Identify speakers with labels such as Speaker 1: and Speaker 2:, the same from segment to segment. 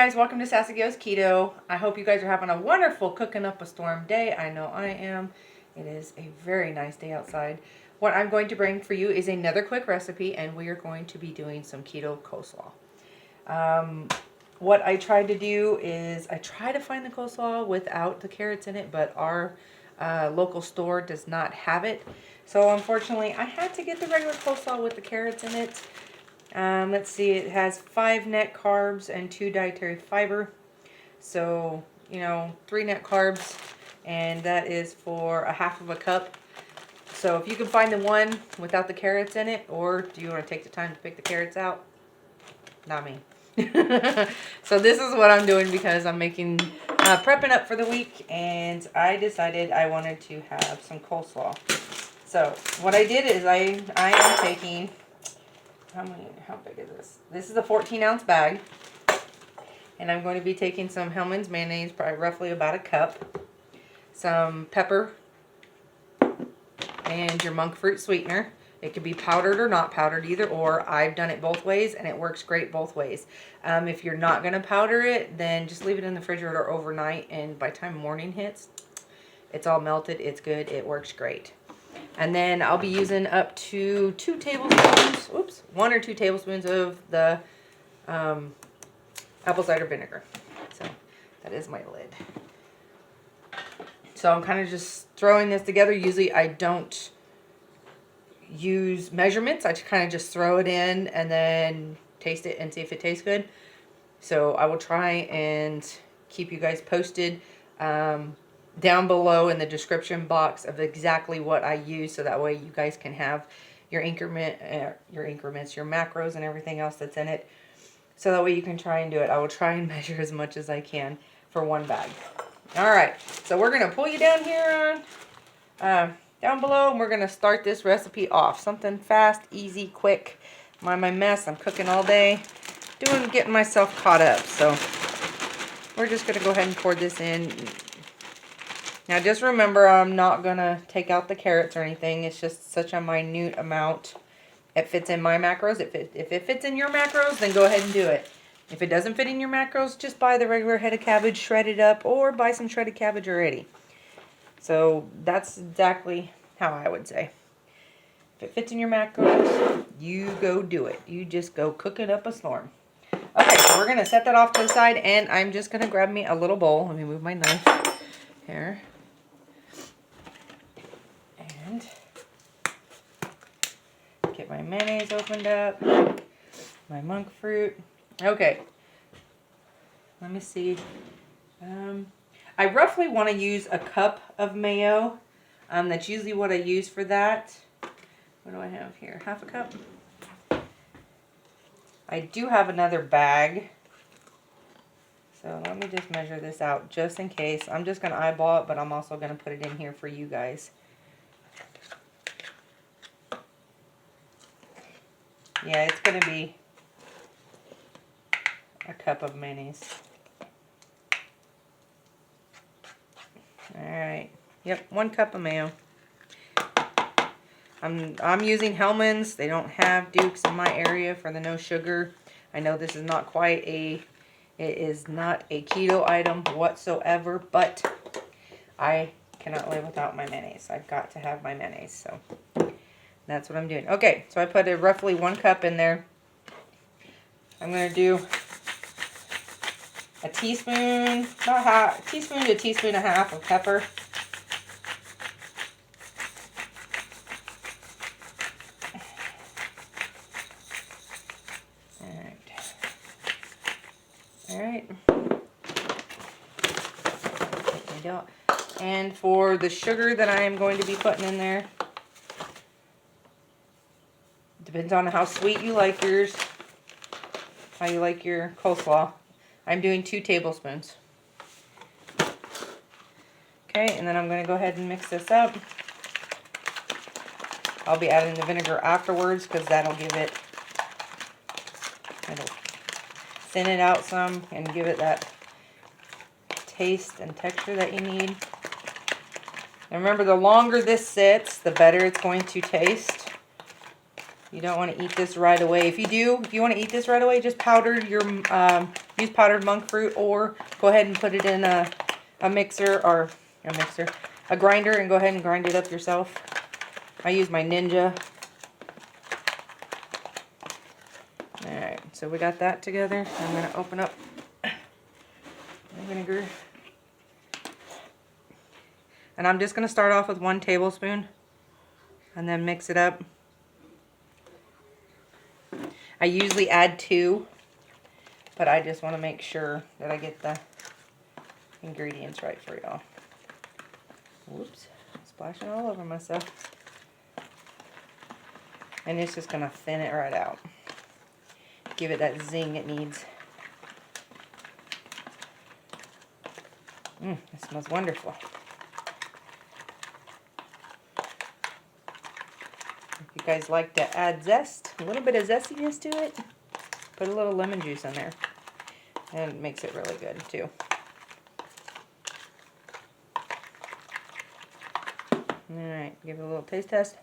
Speaker 1: guys, welcome to Sassy Goes Keto. I hope you guys are having a wonderful cooking up a storm day. I know I am. It is a very nice day outside. What I'm going to bring for you is another quick recipe, and we are going to be doing some keto coleslaw. What I tried to do is I try to find the coleslaw without the carrots in it, but our local store does not have it. So unfortunately, I had to get the regular coleslaw with the carrots in it. Let's see, it has 5 net carbs and 2 dietary fiber. So, 3 net carbs, and that is for a half of a cup. So if you can find the one without the carrots in it, or do you want to take the time to pick the carrots out? Not me. So this is what I'm doing because I'm making, prepping up for the week, and I decided I wanted to have some coleslaw. So what I did is I am taking... How big is this? This is a 14-ounce bag. And I'm going to be taking some Hellmann's mayonnaise, probably roughly about a cup. Some pepper. And your MONKFRUIT sweetener. It could be powdered or not powdered, either or. I've done it both ways, and it works great both ways. If you're not going to powder it, then just leave it in the refrigerator overnight. And by the time morning hits, it's all melted. It's good. It works great. And then I'll be using up to 2 tablespoons, 1 or 2 tablespoons of the apple cider vinegar. So that is my lid. So I'm kind of just throwing this together. Usually I don't use measurements. I kind of just throw it in and then taste it and see if it tastes good. So I will try and keep you guys posted. Down below in the description box of exactly what I use, so that way you guys can have your increments, your macros, and everything else that's in it. So that way you can try and do it. I will try and measure as much as I can for one bag. All right, so we're gonna pull you down here, down below, and we're gonna start this recipe off. Something fast, easy, quick. Mind my mess. I'm cooking all day, getting myself caught up. So we're just gonna go ahead and pour this in. Now just remember, I'm not going to take out the carrots or anything. It's just such a minute amount. It fits in my macros. If it fits in your macros, then go ahead and do it. If it doesn't fit in your macros, just buy the regular head of cabbage shredded up, or buy some shredded cabbage already. So that's exactly how I would say. If it fits in your macros, you go do it. You just go cook it up a storm. Okay, so we're going to set that off to the side, and I'm just going to grab me a little bowl. Let me move my knife here. And get my mayonnaise opened up, my monk fruit. Okay, let me see. I roughly want to use a cup of mayo. That's usually what I use for that. What do I have here? Half a cup. I do have another bag. So let me just measure this out just in case. I'm just going to eyeball it, but I'm also going to put it in here for you guys. Yeah, it's going to be a cup of mayonnaise. Alright. Yep, 1 cup of mayo. I'm using Hellmann's. They don't have Duke's in my area for the no sugar. I know this is not quite it is not a keto item whatsoever, but I cannot live without my mayonnaise. I've got to have my mayonnaise, so that's what I'm doing. Okay, so I put a roughly 1 cup in there. I'm going to do a teaspoon, about half, teaspoon to a teaspoon and a half of pepper. Alright. And for the sugar that I am going to be putting in there, depends on how sweet you like yours, how you like your coleslaw. I'm doing 2 tablespoons. Okay, and then I'm going to go ahead and mix this up. I'll be adding the vinegar afterwards because it'll thin it out some and give it that taste and texture that you need. And remember, the longer this sits, the better it's going to taste. You don't want to eat this right away. If you want to eat this right away, just powder your use powdered monk fruit, or go ahead and put it in a mixer, or a grinder, and go ahead and grind it up yourself. I use my Ninja. Alright, so we got that together. I'm going to open up my vinegar. And I'm just going to start off with 1 tablespoon and then mix it up. I usually add 2, but I just want to make sure that I get the ingredients right for y'all. Whoops, splashing all over myself. And it's just going to thin it right out. Give it that zing it needs. It smells wonderful. If you guys like to add zest, a little bit of zestiness to it, put a little lemon juice in there. And it makes it really good too. Alright, give it a little taste test.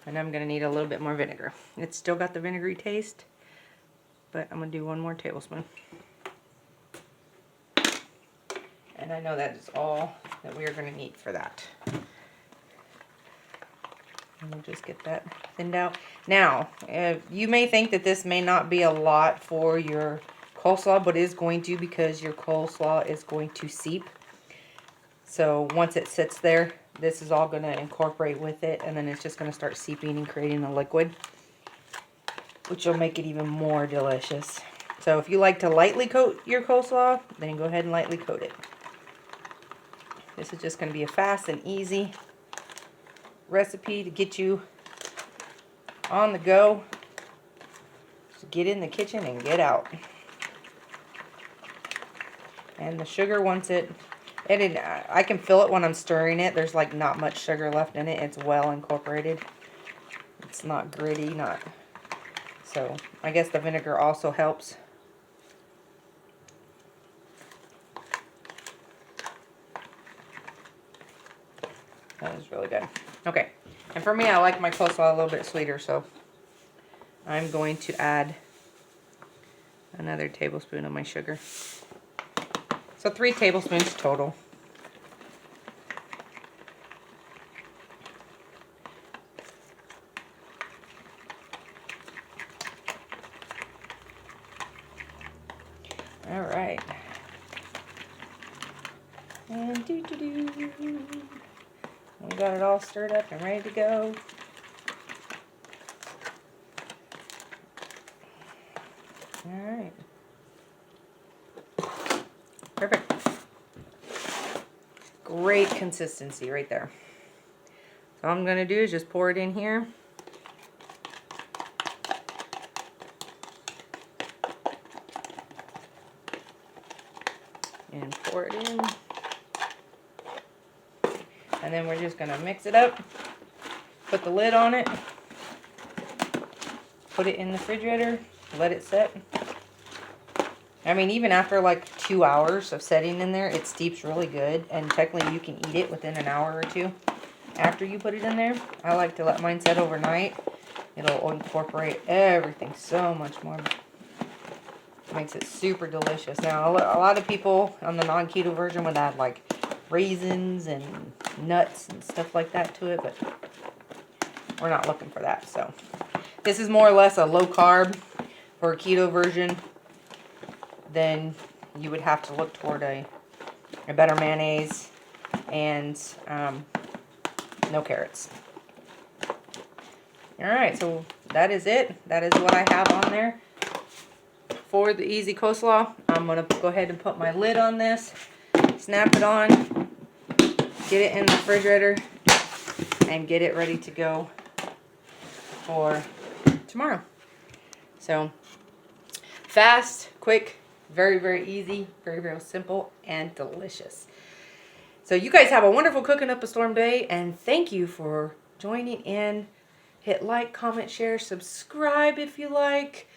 Speaker 1: And I'm going to need a little bit more vinegar. It's still got the vinegary taste, but I'm going to do 1 more tablespoon. And I know that is all that we are going to need for that. And we'll just get that thinned out. Now, you may think that this may not be a lot for your coleslaw, but it is going to, because your coleslaw is going to seep. So once it sits there, this is all going to incorporate with it, and then it's just going to start seeping and creating a liquid, which will make it even more delicious. So if you like to lightly coat your coleslaw, then go ahead and lightly coat it. This is just going to be a fast and easy recipe to get you on the go. Just get in the kitchen and get out. And the sugar, once I can feel it when I'm stirring it. There's like not much sugar left in it. It's well incorporated. It's not gritty, so I guess the vinegar also helps. That is really good. Okay, and for me, I like my coleslaw a little bit sweeter, so I'm going to add another tablespoon of my sugar. So 3 tablespoons total. All right. And we got it all stirred up and ready to go. All right. Perfect. Great consistency right there. So all I'm going to do is just pour it in here. And pour it in. And then we're just going to mix it up. Put the lid on it. Put it in the refrigerator. Let it set. I mean, even after like 2 hours of setting in there, it steeps really good. And technically you can eat it within an hour or 2 after you put it in there. I like to let mine set overnight. It'll incorporate everything so much more. It makes it super delicious. Now, a lot of people on the non-keto version would add like raisins and nuts and stuff like that to it, but we're not looking for that. So this is more or less a low carb for a keto version. Then you would have to look toward a better mayonnaise and no carrots. Alright, so that is it. That is what I have on there for the easy coleslaw. I'm going to go ahead and put my lid on this, snap it on, get it in the refrigerator, and get it ready to go for tomorrow. So fast, quick, very, very easy, very, very simple, and delicious. So you guys have a wonderful cooking up a storm day, and thank you for joining in. Hit like, comment, share, subscribe if you like.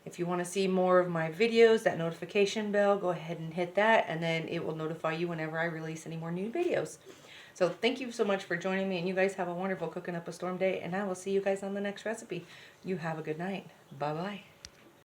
Speaker 1: If you want to see more of my videos, that notification bell, go ahead and hit that, and then it will notify you whenever I release any more new videos. So thank you so much for joining me, and you guys have a wonderful Cooking Up a Storm day, and I will see you guys on the next recipe. You have a good night. Bye-bye.